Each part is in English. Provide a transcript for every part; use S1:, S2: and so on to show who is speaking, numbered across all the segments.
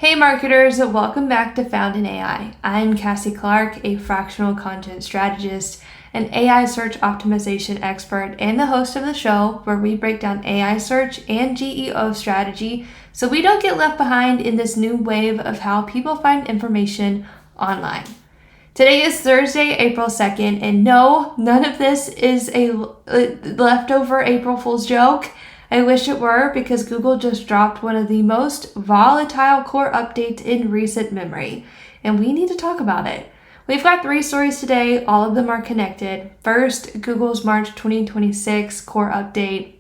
S1: Hey marketers, welcome back to Found in AI. I'm Cassie Clark, a fractional content strategist, an AI search optimization expert, and the host of the show where we break down AI search and GEO strategy so we don't get left behind in this new wave of how people find information online. Today is Thursday, April 2nd, and no, none of this is a leftover April Fool's joke. I wish it were, because Google just dropped one of the most volatile core updates in recent memory, and we need to talk about it. We've got 3 stories today, all of them are connected. First, Google's March 2026 core update,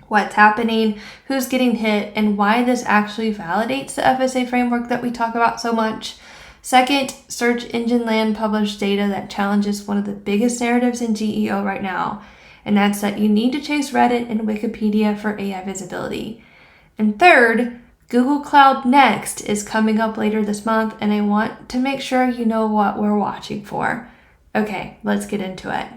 S1: what's happening, who's getting hit, and why this actually validates the FSA framework that we talk about so much. Second, Search Engine Land published data that challenges one of the biggest narratives in GEO right now, and that's that you need to chase Reddit and Wikipedia for AI visibility. And third, Google Cloud Next is coming up later this month, and I want to make sure you know what we're watching for. Okay, let's get into it.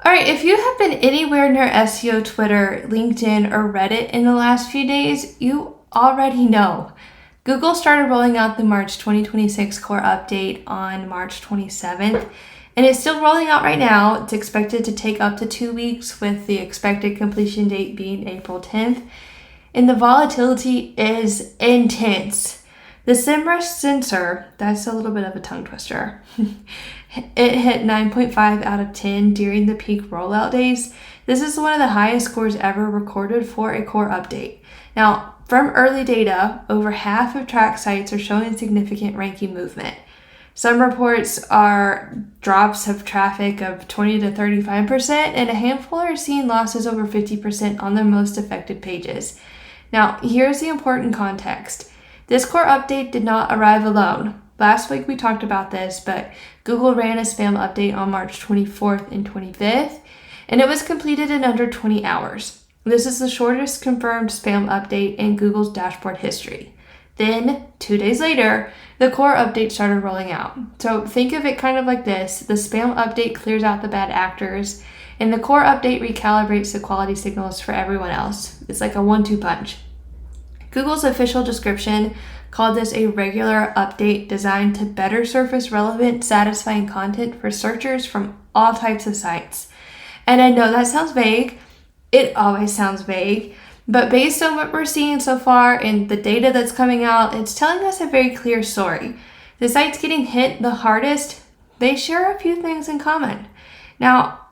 S1: Alright, if you have been anywhere near SEO Twitter, LinkedIn, or Reddit in the last few days, you already know. Google started rolling out the March 2026 core update on March 27th, and it's still rolling out right now. It's expected to take up to 2 weeks, with the expected completion date being April 10th, and the volatility is intense. The Semrush Sensor, that's a little bit of a tongue twister, it hit 9.5 out of 10 during the peak rollout days. This is one of the highest scores ever recorded for a core update. Now, from early data, over half of track sites are showing significant ranking movement. Some reports are drops of traffic of 20 to 35%, and a handful are seeing losses over 50% on their most affected pages. Now, here's the important context. This core update did not arrive alone. Last week we talked about this, but Google ran a spam update on March 24th and 25th, and it was completed in under 20 hours. This is the shortest confirmed spam update in Google's dashboard history. Then, 2 days later, the core update started rolling out. So think of it kind of like this. The spam update clears out the bad actors, and the core update recalibrates the quality signals for everyone else. It's like a 1-2 punch. Google's official description called this a regular update designed to better surface relevant, satisfying content for searchers from all types of sites. And I know that sounds vague. It always sounds vague, but based on what we're seeing so far and the data that's coming out, it's telling us a very clear story. The sites getting hit the hardest, they share a few things in common. Now,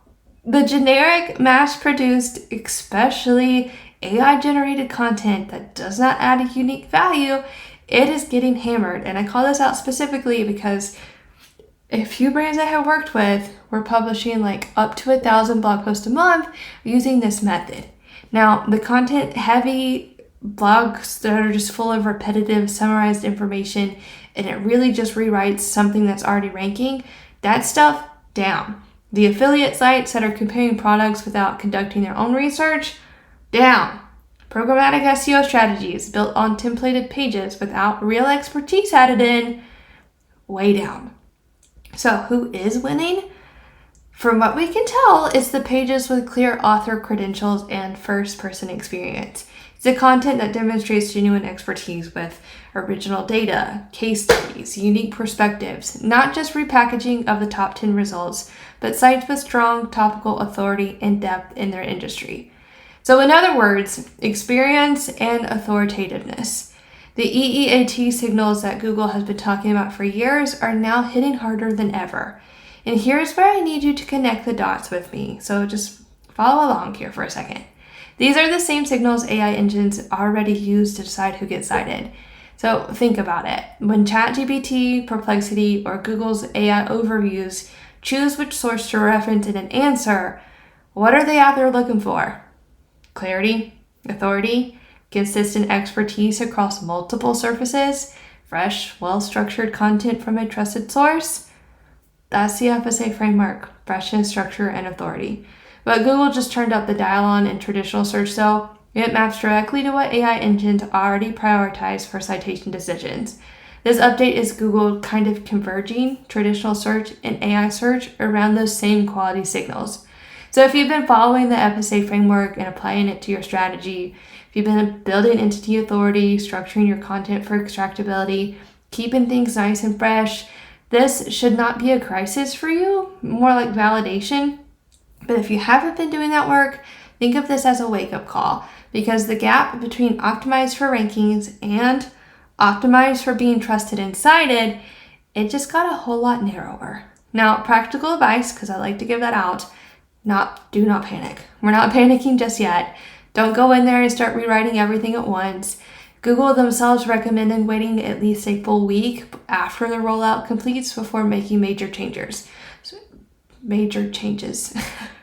S1: the generic, mass-produced, especially AI-generated content that does not add a unique value, it is getting hammered. And I call this out specifically because a few brands I have worked with were publishing like up to 1,000 blog posts a month using this method. Now, the content-heavy blogs that are just full of repetitive, summarized information, and it really just rewrites something that's already ranking, that stuff, down. The affiliate sites that are comparing products without conducting their own research, down. Programmatic SEO strategies built on templated pages without real expertise added in, way down. So who is winning? From what we can tell, it's the pages with clear author credentials and first-person experience. It's the content that demonstrates genuine expertise with original data, case studies, unique perspectives, not just repackaging of the top 10 results, but sites with strong topical authority and depth in their industry. So in other words, experience and authoritativeness. The EEAT signals that Google has been talking about for years are now hitting harder than ever. And here's where I need you to connect the dots with me. So just follow along here for a second. These are the same signals AI engines already use to decide who gets cited. So think about it. When ChatGPT, Perplexity, or Google's AI overviews choose which source to reference in an answer, what are they out there looking for? Clarity, authority, consistent expertise across multiple surfaces, fresh, well-structured content from a trusted source. That's the FSA framework, freshness, structure, and authority. But Google just turned up the dial on in traditional search though. It maps directly to what AI engines already prioritize for citation decisions. This update is Google kind of converging traditional search and AI search around those same quality signals. So if you've been following the FSA framework and applying it to your strategy, if you've been building entity authority, structuring your content for extractability, keeping things nice and fresh, this should not be a crisis for you, more like validation. But if you haven't been doing that work, think of this as a wake-up call, because the gap between optimized for rankings and optimized for being trusted and cited, it just got a whole lot narrower. Now, practical advice, because I like to give that out, do not panic. We're not panicking just yet. Don't go in there and start rewriting everything at once. Google themselves recommended waiting at least a full week after the rollout completes before making major changes.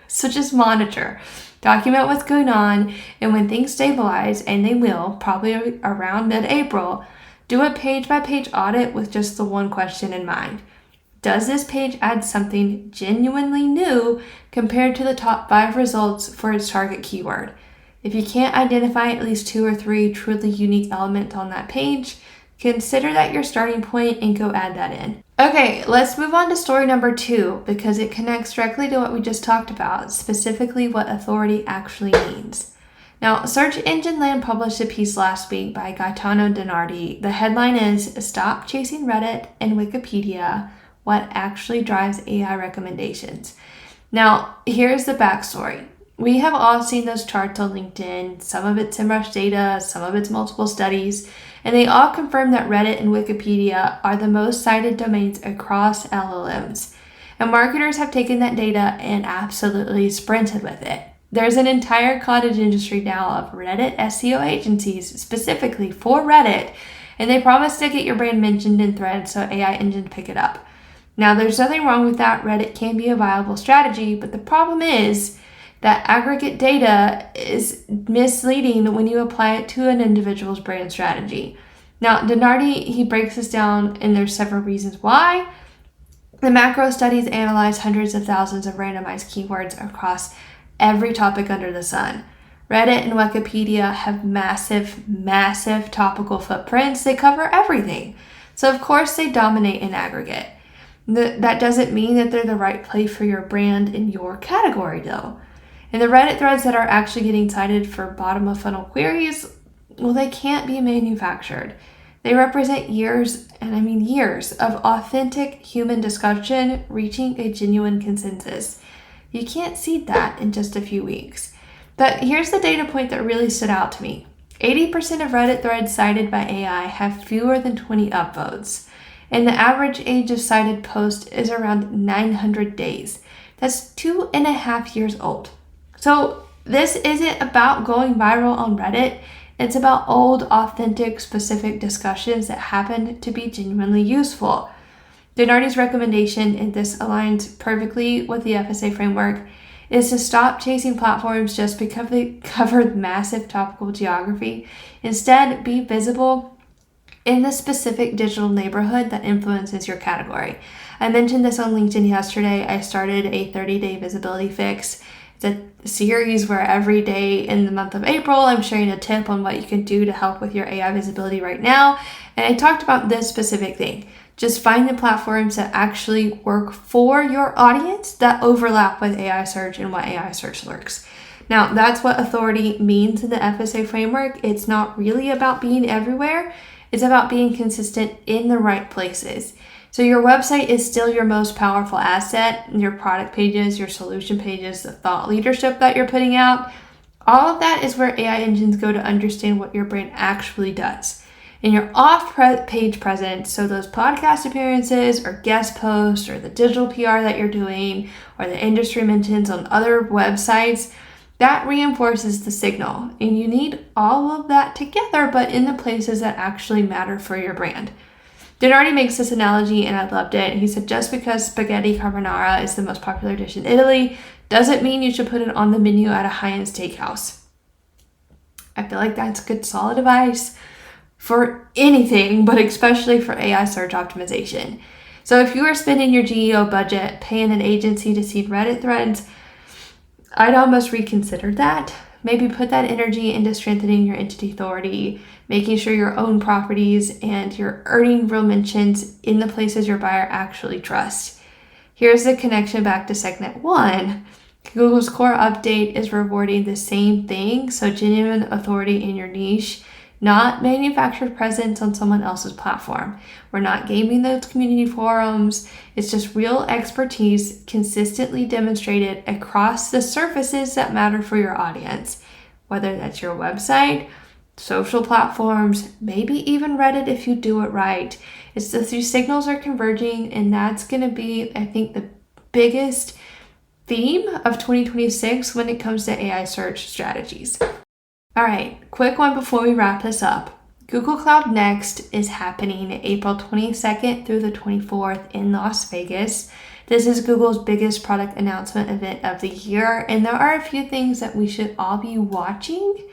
S1: So just monitor, document what's going on, and when things stabilize, and they will, probably around mid-April, do a page-by-page audit with just the one question in mind. Does this page add something genuinely new compared to the top 5 results for its target keyword? If you can't identify at least 2 or 3 truly unique elements on that page, consider that your starting point and go add that in. Okay, let's move on to story number 2, because it connects directly to what we just talked about, specifically what authority actually means. Now, Search Engine Land published a piece last week by Gaetano Donardi. The headline is "Stop Chasing Reddit and Wikipedia, What Actually Drives AI Recommendations." Now, here's the backstory. We have all seen those charts on LinkedIn. Some of it's Semrush data, some of it's multiple studies, and they all confirm that Reddit and Wikipedia are the most cited domains across LLMs. And marketers have taken that data and absolutely sprinted with it. There's an entire cottage industry now of Reddit SEO agencies specifically for Reddit, and they promise to get your brand mentioned in threads so AI engines pick it up. Now, there's nothing wrong with that. Reddit can be a viable strategy, but the problem is that aggregate data is misleading when you apply it to an individual's brand strategy. Now, Donardi, he breaks this down, and there's several reasons why. The macro studies analyze hundreds of thousands of randomized keywords across every topic under the sun. Reddit and Wikipedia have massive topical footprints. They cover everything. So of course they dominate in aggregate. That doesn't mean that they're the right play for your brand in your category though. And the Reddit threads that are actually getting cited for bottom of funnel queries, well, they can't be manufactured. They represent years, and I mean years, of authentic human discussion reaching a genuine consensus. You can't seed that in just a few weeks. But here's the data point that really stood out to me. 80% of Reddit threads cited by AI have fewer than 20 upvotes, and the average age of cited post is around 900 days. That's 2.5 years old. So this isn't about going viral on Reddit. It's about old, authentic, specific discussions that happen to be genuinely useful. Donardi's recommendation, and this aligns perfectly with the FSA framework, is to stop chasing platforms just because they cover massive topical geography. Instead, be visible in the specific digital neighborhood that influences your category. I mentioned this on LinkedIn yesterday. I started a 30-day visibility fix. It's a series where every day in the month of April, I'm sharing a tip on what you can do to help with your AI visibility right now. And I talked about this specific thing. Just find the platforms that actually work for your audience that overlap with AI search and what AI search lurks. Now, that's what authority means in the FSA framework. It's not really about being everywhere. It's about being consistent in the right places. So your website is still your most powerful asset. Your product pages, your solution pages, the thought leadership that you're putting out, all of that is where AI engines go to understand what your brand actually does. And your off-page presence, so those podcast appearances or guest posts or the digital PR that you're doing or the industry mentions on other websites, that reinforces the signal. And you need all of that together, but in the places that actually matter for your brand. Donardi makes this analogy, and I loved it. He said, just because spaghetti carbonara is the most popular dish in Italy doesn't mean you should put it on the menu at a high-end steakhouse. I feel like that's good, solid advice for anything, but especially for AI search optimization. So if you are spending your GEO budget paying an agency to seed Reddit threads, I'd almost reconsider that, maybe put that energy into strengthening your entity authority, making sure your own properties and you're earning real mentions in the places your buyer actually trusts. Here's the connection back to segment 1. Google's core update is rewarding the same thing, so genuine authority in your niche, not manufactured presence on someone else's platform. We're not gaming those community forums. It's just real expertise consistently demonstrated across the surfaces that matter for your audience, whether that's your website, social platforms, maybe even Reddit if you do it right. It's the three signals are converging, and that's going to be, I think, the biggest theme of 2026 when it comes to AI search strategies. All right, quick one before we wrap this up. Google Cloud Next is happening April 22nd through the 24th in Las Vegas. This is Google's biggest product announcement event of the year, and there are a few things that we should all be watching.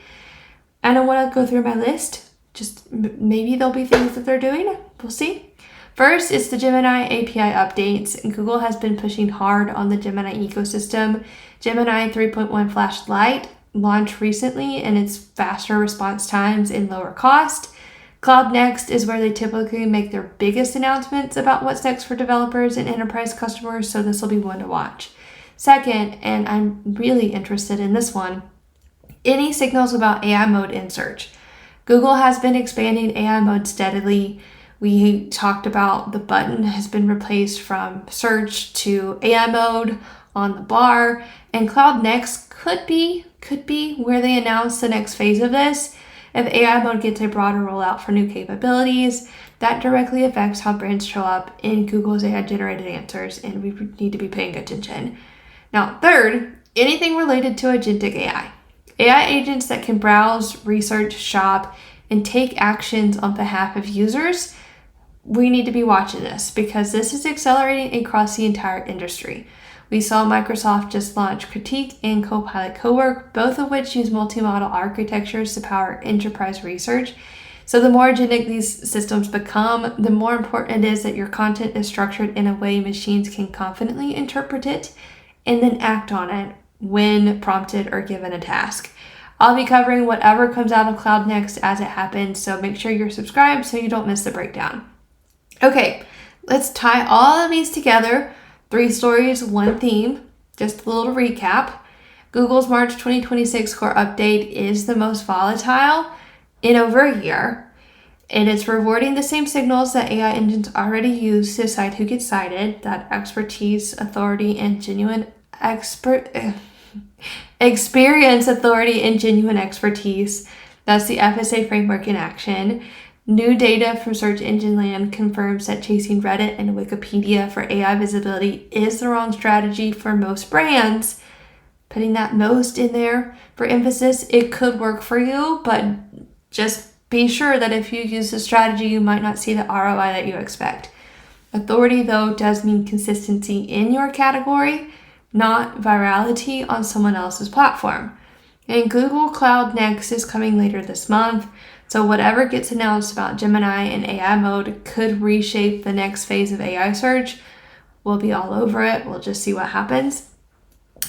S1: I don't want to go through my list. Just maybe there'll be things that they're doing. We'll see. First is the Gemini API updates. Google has been pushing hard on the Gemini ecosystem. Gemini 3.1 Flash Lite launched recently, and it's faster response times and lower cost. Cloud Next is where they typically make their biggest announcements about what's next for developers and enterprise customers, so this will be one to watch. Second, and I'm really interested in this one, any signals about AI mode in search. Google has been expanding AI mode steadily. We talked about the button has been replaced from search to AI mode on the bar, and Cloud Next could be where they announce the next phase of this. If AI mode gets a broader rollout for new capabilities, that directly affects how brands show up in Google's AI generated answers, and we need to be paying attention. Now, third, anything related to agentic AI. AI agents that can browse, research, shop, and take actions on behalf of users. We need to be watching this because this is accelerating across the entire industry. We saw Microsoft just launch Critique and Copilot Cowork, both of which use multi-model architectures to power enterprise research. So the more agentic these systems become, the more important it is that your content is structured in a way machines can confidently interpret it and then act on it when prompted or given a task. I'll be covering whatever comes out of Cloud Next as it happens, so make sure you're subscribed so you don't miss the breakdown. Okay, let's tie all of these together. 3 stories, 1 theme. Just a little recap. Google's March 2026 core update is the most volatile in over a year, and it's rewarding the same signals that AI engines already use to decide who gets cited, that expertise, authority, and experience, authority, and genuine expertise. That's the FSA framework in action. New data from Search Engine Land confirms that chasing Reddit and Wikipedia for AI visibility is the wrong strategy for most brands. Putting that most in there for emphasis, it could work for you, but just be sure that if you use the strategy, you might not see the ROI that you expect. Authority, though, does mean consistency in your category, not virality on someone else's platform. And Google Cloud Next is coming later this month, so whatever gets announced about Gemini and AI mode could reshape the next phase of AI search. We'll be all over it. We'll just see what happens.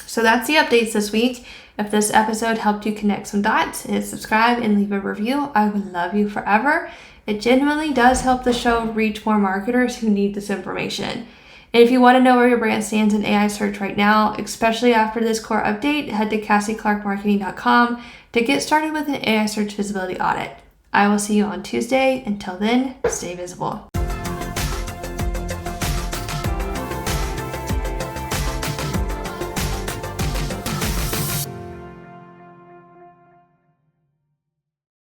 S1: So that's the updates this week. If this episode helped you connect some dots, hit subscribe and leave a review. I would love you forever. It genuinely does help the show reach more marketers who need this information. And if you want to know where your brand stands in AI search right now, especially after this core update, head to CassieClarkMarketing.com to get started with an AI search visibility audit. I will see you on Tuesday. Until then, stay visible.